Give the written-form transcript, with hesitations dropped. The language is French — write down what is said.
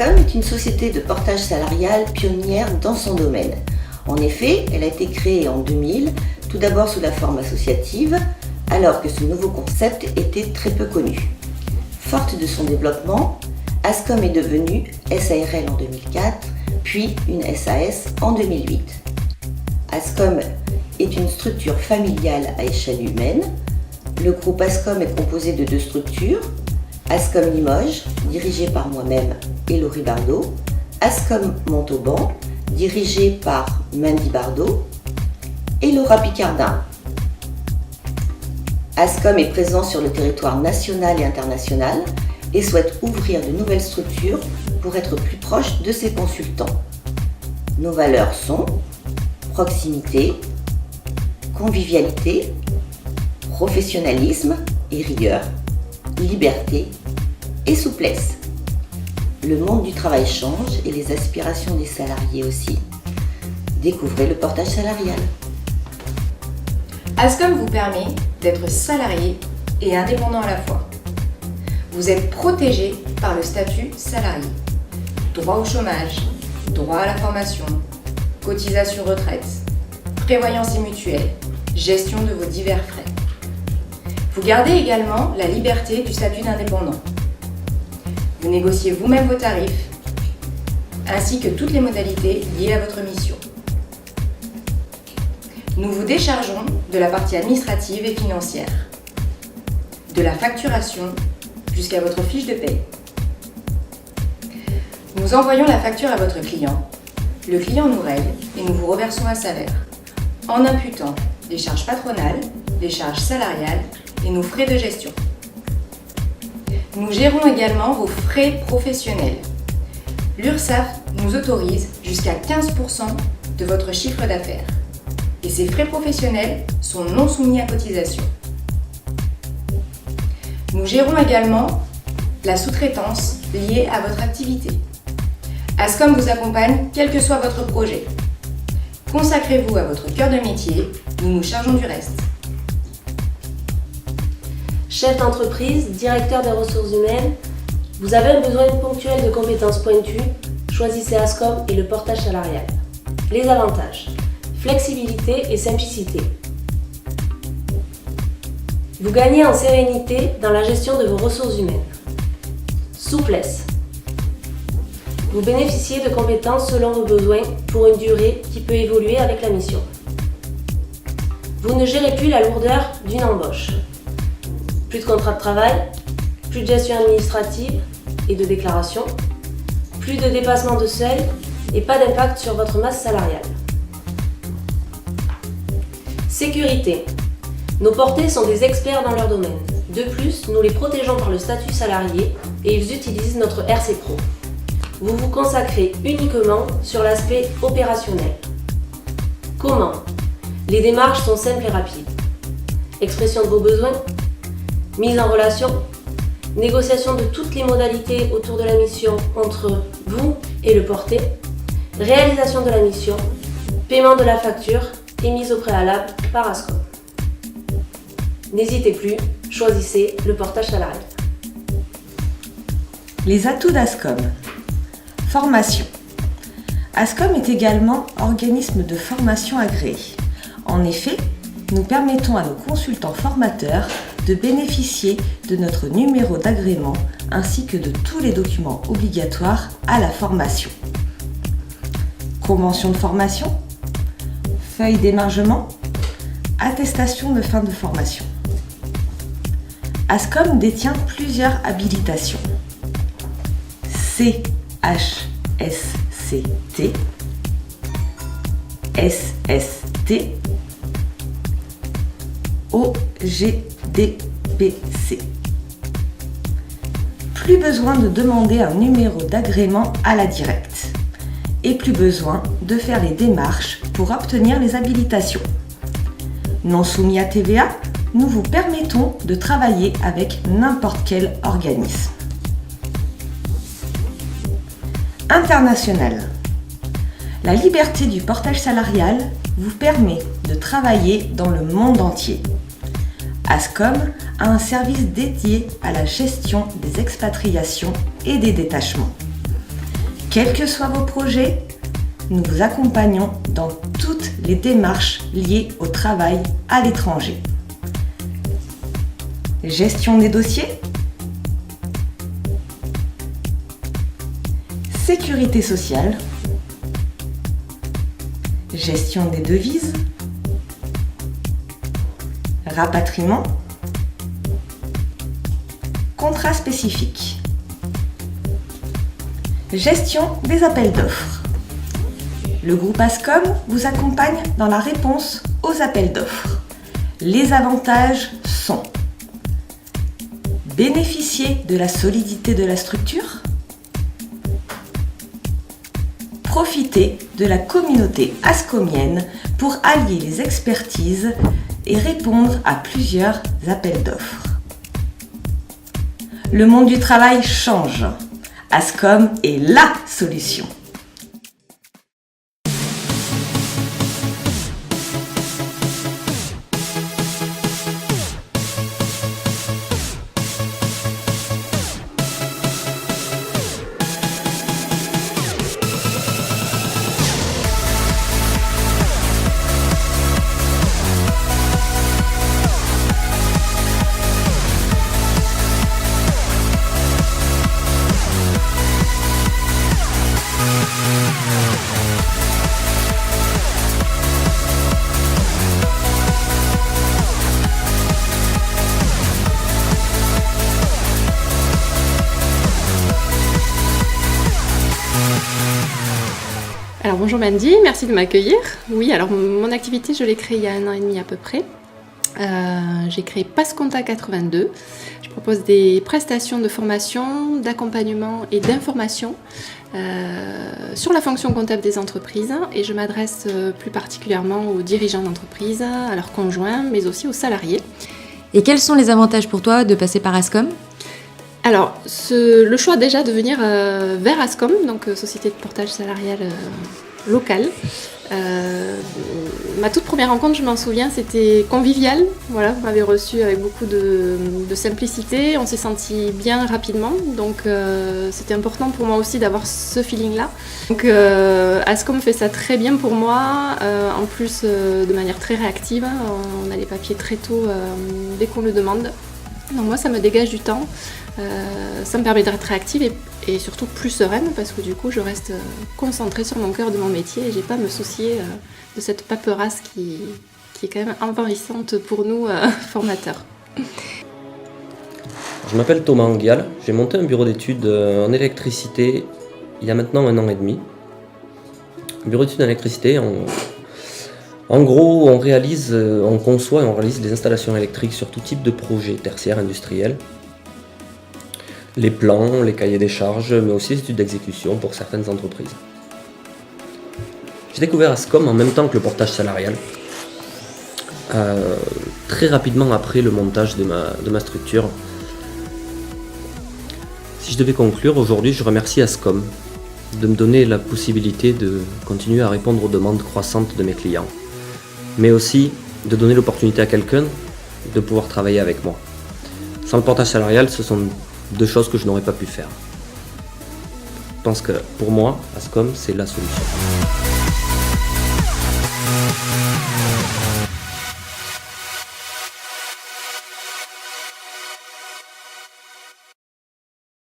Ascom est une société de portage salarial pionnière dans son domaine. En effet, elle a été créée en 2000, tout d'abord sous la forme associative, alors que ce nouveau concept était très peu connu. Forte de son développement, Ascom est devenue SARL en 2004, puis une SAS en 2008. Ascom est une structure familiale à échelle humaine. Le groupe Ascom est composé de deux structures, Ascom Limoges, dirigée par moi-même et Laurie Bardot, Ascom Montauban, dirigée par Mandy Bardot et Laura Picardin. Ascom est présent sur le territoire national et international et souhaite ouvrir de nouvelles structures pour être plus proche de ses consultants. Nos valeurs sont proximité, convivialité, professionnalisme et rigueur, liberté et souplesse. Le monde du travail change et les aspirations des salariés aussi. Découvrez le portage salarial. Ascom vous permet d'être salarié et indépendant à la fois. Vous êtes protégé par le statut salarié. Droit au chômage, droit à la formation, cotisation retraite, prévoyance et mutuelle, gestion de vos divers frais. Vous gardez également la liberté du statut d'indépendant. Vous négociez vous-même vos tarifs, ainsi que toutes les modalités liées à votre mission. Nous vous déchargeons de la partie administrative et financière, de la facturation jusqu'à votre fiche de paie. Nous envoyons la facture à votre client, le client nous règle et nous vous reversons un salaire, en imputant les charges patronales, les charges salariales et nos frais de gestion. Nous gérons également vos frais professionnels. L'URSSAF nous autorise jusqu'à 15% de votre chiffre d'affaires et ces frais professionnels sont non soumis à cotisation. Nous gérons également la sous-traitance liée à votre activité. Ascom vous accompagne quel que soit votre projet. Consacrez-vous à votre cœur de métier, nous nous chargeons du reste. Chef d'entreprise, directeur des ressources humaines, vous avez un besoin ponctuel de compétences pointues, choisissez Ascom et le portage salarial. Les avantages: flexibilité et simplicité. Vous gagnez en sérénité dans la gestion de vos ressources humaines. Souplesse. Vous bénéficiez de compétences selon vos besoins pour une durée qui peut évoluer avec la mission. Vous ne gérez plus la lourdeur d'une embauche. Plus de contrat de travail, plus de gestion administrative et de déclaration, plus de dépassement de seuil et pas d'impact sur votre masse salariale. Sécurité. Nos portés sont des experts dans leur domaine. De plus, nous les protégeons par le statut salarié et ils utilisent notre RC Pro. Vous vous consacrez uniquement sur l'aspect opérationnel. Comment? Les démarches sont simples et rapides. Expression de vos besoins, mise en relation, négociation de toutes les modalités autour de la mission entre vous et le porté, réalisation de la mission, paiement de la facture et mise au préalable par Ascom. N'hésitez plus, choisissez le portage salarial. Les atouts d'Ascom. Formation. Ascom est également organisme de formation agréé. En effet, nous permettons à nos consultants formateurs de bénéficier de notre numéro d'agrément ainsi que de tous les documents obligatoires à la formation. Convention de formation, feuille d'émargement, attestation de fin de formation. Ascom détient plusieurs habilitations. CHSCT, SST, OGDPC. Plus besoin de demander un numéro d'agrément à la directe et plus besoin de faire les démarches pour obtenir les habilitations. Non soumis à TVA, nous vous permettons de travailler avec n'importe quel organisme. International. La liberté du portage salarial vous permet de travailler dans le monde entier. Ascom a un service dédié à la gestion des expatriations et des détachements. Quels que soient vos projets, nous vous accompagnons dans toutes les démarches liées au travail à l'étranger. Gestion des dossiers, sécurité sociale, gestion des devises, rapatriement, contrat spécifique, gestion des appels d'offres. Le groupe Ascom vous accompagne dans la réponse aux appels d'offres. Les avantages sont bénéficier de la solidité de la structure, profiter de la communauté ascomienne pour allier les expertises et répondre à plusieurs appels d'offres. Le monde du travail change. Ascom est LA solution. Alors bonjour Mandy, merci de m'accueillir. Oui, alors mon activité, je l'ai créée il y a 1 an et demi à peu près. J'ai créé Passcontact 82. Je propose des prestations de formation, d'accompagnement et d'information sur la fonction comptable des entreprises et je m'adresse plus particulièrement aux dirigeants d'entreprise, à leurs conjoints, mais aussi aux salariés. Et quels sont les avantages pour toi de passer par Ascom ? Alors, le choix déjà de venir vers Ascom, donc société de portage salarial locale. Ma toute première rencontre, je m'en souviens, c'était convivial. Voilà, vous m'avez reçu avec beaucoup de simplicité. On s'est senti bien rapidement, donc c'était important pour moi aussi d'avoir ce feeling-là. Donc Ascom fait ça très bien pour moi, en plus de manière très réactive. On a les papiers très tôt dès qu'on le demande. Donc moi, ça me dégage du temps. Ça me permet d'être réactive et surtout plus sereine parce que du coup je reste concentrée sur mon cœur de mon métier et j'ai pas à me soucier de cette paperasse qui est quand même envahissante pour nous formateurs. Je m'appelle Thomas Anguial, j'ai monté un bureau d'études en électricité il y a maintenant 1 an et demi. Un bureau d'études en électricité, en gros on conçoit et on réalise des installations électriques sur tout type de projet tertiaire industriel. Les plans, les cahiers des charges, mais aussi les études d'exécution pour certaines entreprises. J'ai découvert Ascom en même temps que le portage salarial, très rapidement après le montage de ma structure. Si je devais conclure, aujourd'hui je remercie Ascom de me donner la possibilité de continuer à répondre aux demandes croissantes de mes clients, mais aussi de donner l'opportunité à quelqu'un de pouvoir travailler avec moi. Sans le portage salarial, ce sont 2 choses que je n'aurais pas pu faire. Je pense que pour moi, Ascom, c'est la solution.